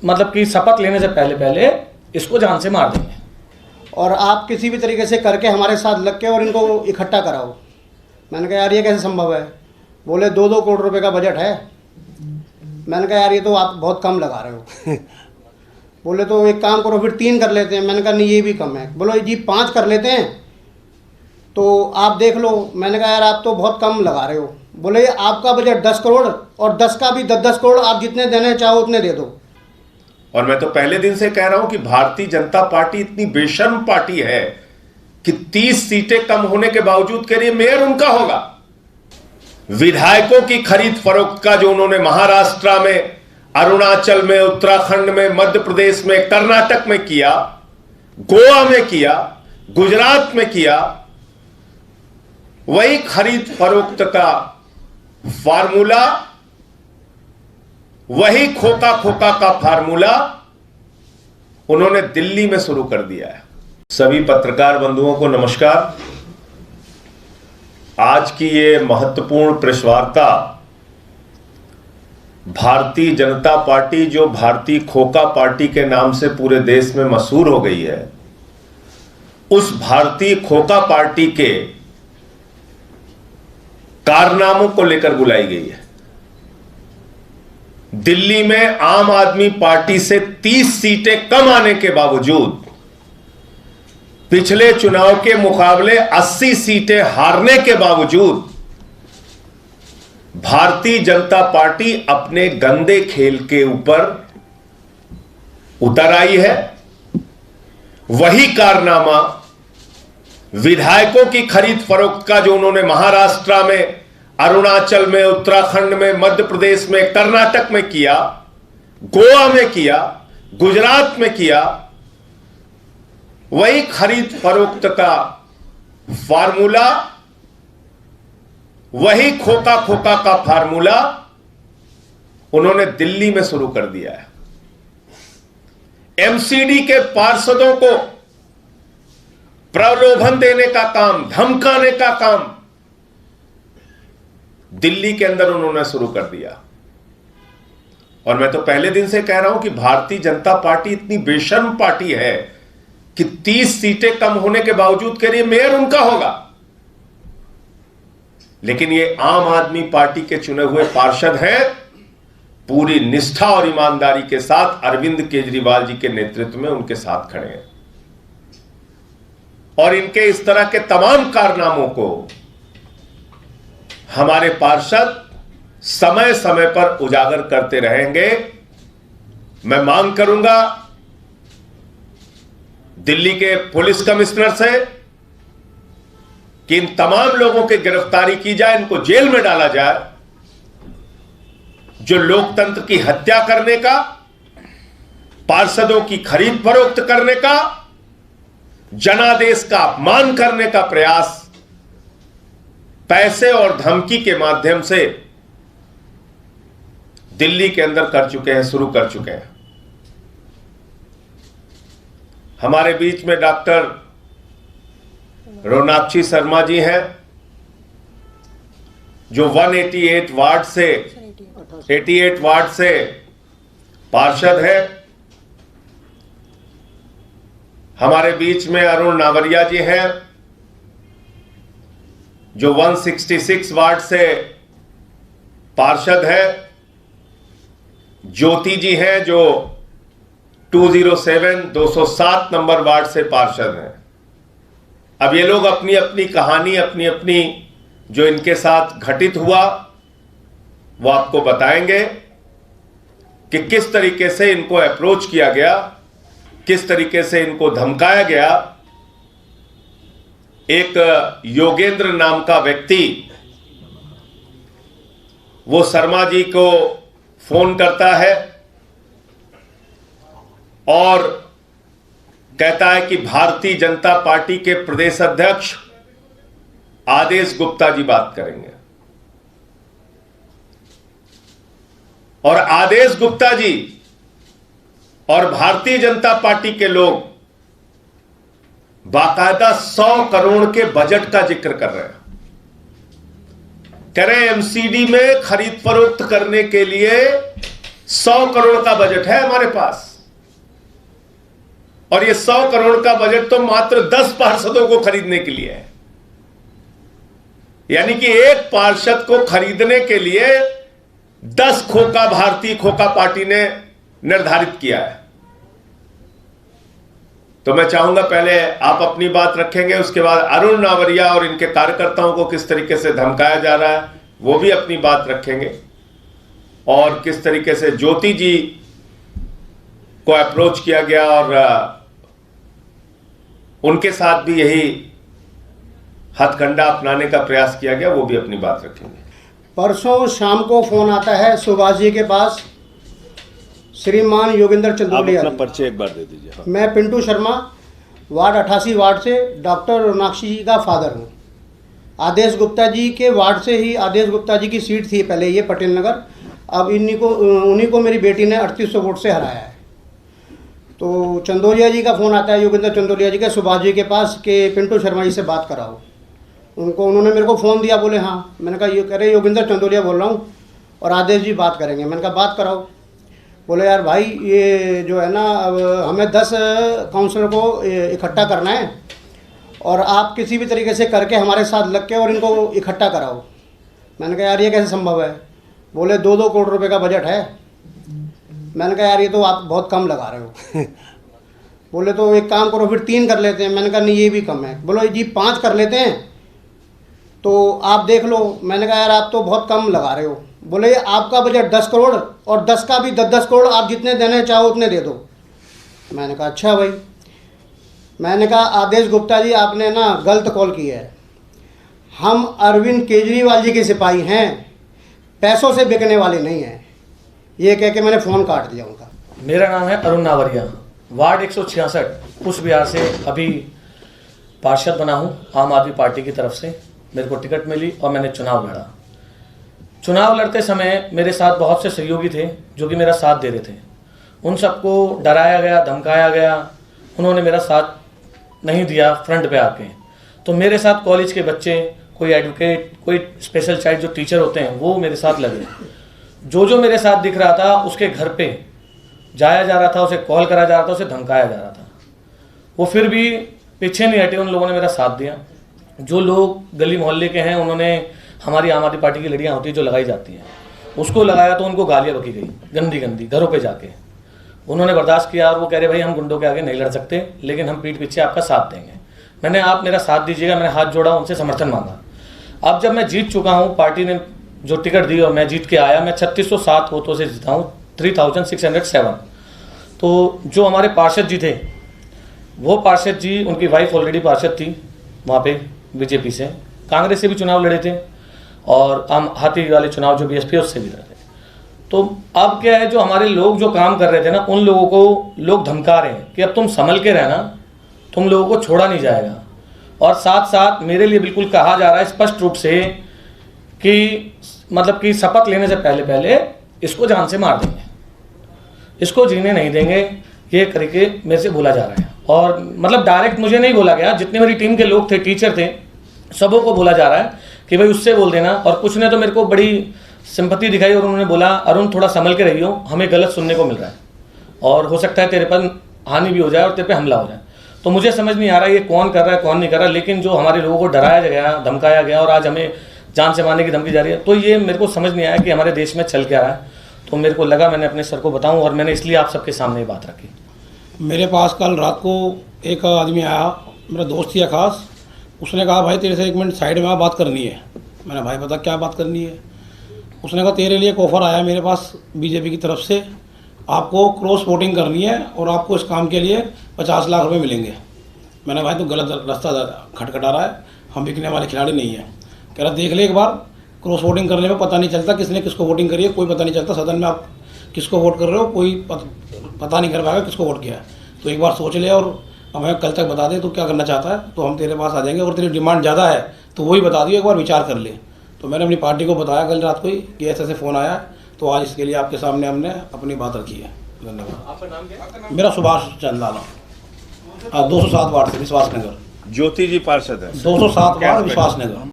मतलब कि शपथ लेने से पहले पहले इसको जान से मार देंगे। और आप किसी भी तरीके से करके हमारे साथ लग के और इनको इकट्ठा कराओ। मैंने कहा यार ये कैसे संभव है? बोले 2-2 करोड़ रुपए का बजट है। मैंने कहा यार ये तो आप बहुत कम लगा रहे हो। बोले तो एक काम करो फिर 3 कर लेते हैं। मैंने कहा नहीं ये भी कम है। बोलो जी 5 कर लेते हैं तो आप देख लो। मैंने कहा यार आप तो बहुत कम लगा रहे हो। बोले आपका बजट 10 करोड़ और 10 का भी 10-10 करोड़, आप जितने देने चाहो उतने दे दो। और मैं तो पहले दिन से कह रहा हूं कि भारतीय जनता पार्टी इतनी बेशर्म पार्टी है कि 30 सीटें कम होने के बावजूद कह रही है मेयर उनका होगा। विधायकों की खरीद फरोख्त का जो उन्होंने महाराष्ट्र में, अरुणाचल में, उत्तराखंड में, मध्य प्रदेश में, कर्नाटक में किया, गोवा में किया, गुजरात में किया, वही खरीद फरोख्त का फार्मूला, वही खोका खोका का फार्मूला उन्होंने दिल्ली में शुरू कर दिया है। सभी पत्रकार बंधुओं को नमस्कार। आज की ये महत्वपूर्ण प्रेस वार्ता भारतीय जनता पार्टी, जो भारतीय खोका पार्टी के नाम से पूरे देश में मशहूर हो गई है, उस भारतीय खोका पार्टी के कारनामों को लेकर बुलाई गई है। दिल्ली में आम आदमी पार्टी से 30 सीटें कम आने के बावजूद पिछले चुनाव के मुकाबले 80 सीटें हारने के बावजूद भारतीय जनता पार्टी अपने गंदे खेल के ऊपर उतर आई है। वही कारनामा विधायकों की खरीद फरोख्त का जो उन्होंने महाराष्ट्र में, अरुणाचल में, उत्तराखंड में, मध्य प्रदेश में, कर्नाटक में किया, गोवा में किया, गुजरात में किया, वही खरीद फरोख्त का फार्मूला, वही खोका खोका का फार्मूला उन्होंने दिल्ली में शुरू कर दिया है। एमसीडी के पार्षदों को प्रलोभन देने का काम, धमकाने का काम दिल्ली के अंदर उन्होंने शुरू कर दिया। और मैं तो पहले दिन से कह रहा हूं कि भारतीय जनता पार्टी इतनी बेशर्म पार्टी है कि 30 सीटें कम होने के बावजूद कह रही है मेयर उनका होगा। लेकिन ये आम आदमी पार्टी के चुने हुए पार्षद हैं, पूरी निष्ठा और ईमानदारी के साथ अरविंद केजरीवाल जी के नेतृत्व में उनके साथ खड़े हैं। और इनके इस तरह के तमाम कारनामों को हमारे पार्षद समय समय पर उजागर करते रहेंगे। मैं मांग करूंगा दिल्ली के पुलिस कमिश्नर से कि इन तमाम लोगों की गिरफ्तारी की जाए, इनको जेल में डाला जाए, जो लोकतंत्र की हत्या करने का, पार्षदों की खरीद फरोख्त करने का, जनादेश का अपमान करने का प्रयास पैसे और धमकी के माध्यम से दिल्ली के अंदर कर चुके हैं, शुरू कर चुके हैं। हमारे बीच में डॉक्टर रोनाक्षी शर्मा जी हैं, जो 188 वार्ड से पार्षद है। हमारे बीच में अरुण नावरिया जी हैं, जो 166 वार्ड से पार्षद है। ज्योति जी हैं, जो 207 नंबर वार्ड से पार्षद हैं। अब ये लोग अपनी अपनी कहानी, अपनी अपनी जो इनके साथ घटित हुआ, वो आपको बताएंगे कि किस तरीके से इनको अप्रोच किया गया, किस तरीके से इनको धमकाया गया। एक योगेंद्र नाम का व्यक्ति वो शर्मा जी को फोन करता है और कहता है कि भारतीय जनता पार्टी के प्रदेश अध्यक्ष आदेश गुप्ता जी बात करेंगे। और आदेश गुप्ता जी और भारतीय जनता पार्टी के लोग बाकायदा 100 करोड़ के बजट का जिक्र कर रहे हैं। कह रहे हैं एमसीडी में खरीद फरोख्त करने के लिए 100 करोड़ का बजट है हमारे पास, और ये 100 करोड़ का बजट तो मात्र 10 पार्षदों को खरीदने के लिए है। यानी कि एक पार्षद को खरीदने के लिए 10 खोखा भारतीय खोखा पार्टी ने निर्धारित किया है। तो मैं चाहूंगा पहले आप अपनी बात रखेंगे, उसके बाद अरुण नावरिया और इनके कार्यकर्ताओं को किस तरीके से धमकाया जा रहा है वो भी अपनी बात रखेंगे, और किस तरीके से ज्योति जी को अप्रोच किया गया और उनके साथ भी यही हथकंडा अपनाने का प्रयास किया गया, वो भी अपनी बात रखेंगे। परसों शाम को फोन आता है सुभाष जी के पास, श्रीमान योगेंद्र चंदोलिया। अपना परिचय एक बार दे दीजिए। हाँ। मैं पिंटू शर्मा, वार्ड 88 वार्ड से डॉक्टर रोनाक्षी जी का फादर हूँ। आदेश गुप्ता जी के वार्ड से ही, आदेश गुप्ता जी की सीट थी पहले ये पटेल नगर, अब उन्हीं को मेरी बेटी ने 3800 वोट से हराया है। तो चंदोलिया जी का फ़ोन आता है, योगेंद्र चंदोलिया जी के, सुभाष जी के पास कि पिंटू शर्मा जी से बात कराओ। उन्होंने मेरे को फ़ोन दिया, बोले हाँ। मैंने कहा ये कह रहे योगेंद्र चंदोलिया बोल रहा हूँ और आदेश जी बात करेंगे। मैंने कहा बात कराओ। बोले यार भाई ये जो है ना, अब हमें 10 काउंसलर को इकट्ठा करना है और आप किसी भी तरीके से करके हमारे साथ लग के और इनको इकट्ठा कराओ। मैंने कहा यार ये कैसे संभव है? बोले 2-2 करोड़ रुपए का बजट है। मैंने कहा यार ये तो आप बहुत कम लगा रहे हो। बोले तो एक काम करो फिर 3 कर लेते हैं। मैंने कहा नहीं ये भी कम है। बोलो जी 5 कर लेते हैं तो आप देख लो। मैंने कहा यार आप तो बहुत कम लगा रहे हो। बोले आपका बजट 10 करोड़ और 10 का भी 10-10 करोड़, आप जितने देने चाहो उतने दे दो। मैंने कहा अच्छा भाई। मैंने कहा आदेश गुप्ता जी आपने ना गलत कॉल किया है। हम अरविंद केजरीवाल जी के सिपाही हैं, पैसों से बिकने वाले नहीं हैं। ये कह के मैंने फ़ोन काट दिया उनका। मेरा नाम है अरुण नावरिया, वार्ड 166 कुछ बिहार से अभी पार्षद बना हूँ आम आदमी पार्टी की तरफ से। मेरे को टिकट मिली और मैंने चुनाव लड़ा। चुनाव लड़ते समय मेरे साथ बहुत से सहयोगी थे जो कि मेरा साथ दे रहे थे। उन सबको डराया गया, धमकाया गया, उन्होंने मेरा साथ नहीं दिया फ्रंट पे आके। तो मेरे साथ कॉलेज के बच्चे, कोई एडवोकेट, कोई स्पेशल चाइल्ड जो टीचर होते हैं, वो मेरे साथ लगे। जो मेरे साथ दिख रहा था उसके घर पे जाया जा रहा था, उसे कॉल करा जा रहा था, उसे धमकाया जा रहा था। वो फिर भी पीछे नहीं हटे, उन लोगों ने मेरा साथ दिया। जो लोग गली मोहल्ले के हैं उन्होंने हमारी आम आदमी पार्टी की लड़ियाँ होती हैं जो लगाई जाती हैं, उसको लगाया तो उनको गालियाँ बकी गई गंदी गंदी घरों पे जाके। उन्होंने बर्दाश्त किया और वो कह रहे भाई हम गुंडों के आगे नहीं लड़ सकते, लेकिन हम पीठ पीछे आपका साथ देंगे। मैंने आप मेरा साथ दीजिएगा, मैंने हाथ जोड़ा, उनसे समर्थन मांगा। अब जब मैं जीत चुका हूँ, पार्टी ने जो टिकट दी और मैं जीत के आया, मैं 3607 वोटों से जीता हूँ, 3607। तो जो हमारे पार्षद जी थे, वो पार्षद जी, उनकी वाइफ ऑलरेडी पार्षद थी वहाँ पे बीजेपी से, कांग्रेस से भी चुनाव लड़े थे और हम हाथी वाले चुनाव जो बीएसपी उससे भी लड़े थे। तो अब क्या है, जो हमारे लोग जो काम कर रहे थे ना, उन लोगों को लोग धमका रहे हैं कि अब तुम संभल के रहना, तुम लोगों को छोड़ा नहीं जाएगा। और साथ साथ मेरे लिए बिल्कुल कहा जा रहा है स्पष्ट रूप से कि मतलब कि शपथ लेने से पहले इसको जान से मार देंगे, इसको जीने नहीं देंगे, ये करके मेरे से बोला जा रहा है। और मतलब डायरेक्ट मुझे नहीं बोला गया, जितने मेरी टीम के लोग थे, टीचर थे, सबों को बोला जा रहा है कि भाई उससे बोल देना। और कुछ ने तो मेरे को बड़ी सिंपैथी दिखाई और उन्होंने बोला अरुण थोड़ा संभल के रहियो, हमें गलत सुनने को मिल रहा है और हो सकता है तेरे पर हानि भी हो जाए और तेरे पे हमला हो जाए। तो मुझे समझ नहीं आ रहा ये कौन कर रहा है कौन नहीं कर रहा, लेकिन जो हमारे लोगों को डराया गया, धमकाया गया और आज हमें जान से मारने की धमकी जा रही है, तो ये मेरे को समझ नहीं आया कि हमारे देश में चल क्या रहा है। तो मेरे को लगा मैंने अपने सर को बताऊं और मैंने इसलिए आप सबके सामने ये बात रखी। मेरे पास कल रात को एक आदमी आया, मेरा दोस्त ही है खास। उसने कहा भाई तेरे से 1 मिनट साइड में बात करनी है। मैंने भाई बता क्या बात करनी है। उसने कहा तेरे लिए एक ऑफ़र आया मेरे पास बीजेपी की तरफ से, आपको क्रॉस वोटिंग करनी है और आपको इस काम के लिए 50 लाख रुपए मिलेंगे। मैंने भाई तो गलत रास्ता खटखटा रहा है, हम बिकने वाले खिलाड़ी नहीं हैं। कह रहा देख ले एक बार, क्रॉस वोटिंग करने में पता नहीं चलता किसने किसको वोटिंग करी है, कोई पता नहीं चलता सदन में आप किसको वोट कर रहे हो, कोई पता नहीं कर पाएगा किसको वोट किया है। तो एक बार सोच ले और हमें कल तक बता दे तो क्या करना चाहता है, तो हम तेरे पास आ जाएंगे। अगर तेरी डिमांड ज़्यादा है तो वही बता दियो, एक बार विचार कर ले। तो मैंने अपनी पार्टी को बताया कल रात को ही कि ऐसे फ़ोन आया, तो आज इसके लिए आपके सामने हमने अपनी बात रखी है। धन्यवाद। आपका नाम क्या? मेरा सुभाष चंदाना, 207 वार्ड से, विश्वास नगर। ज्योति जी पार्षद है। 207 वार्ड विश्वास नगर।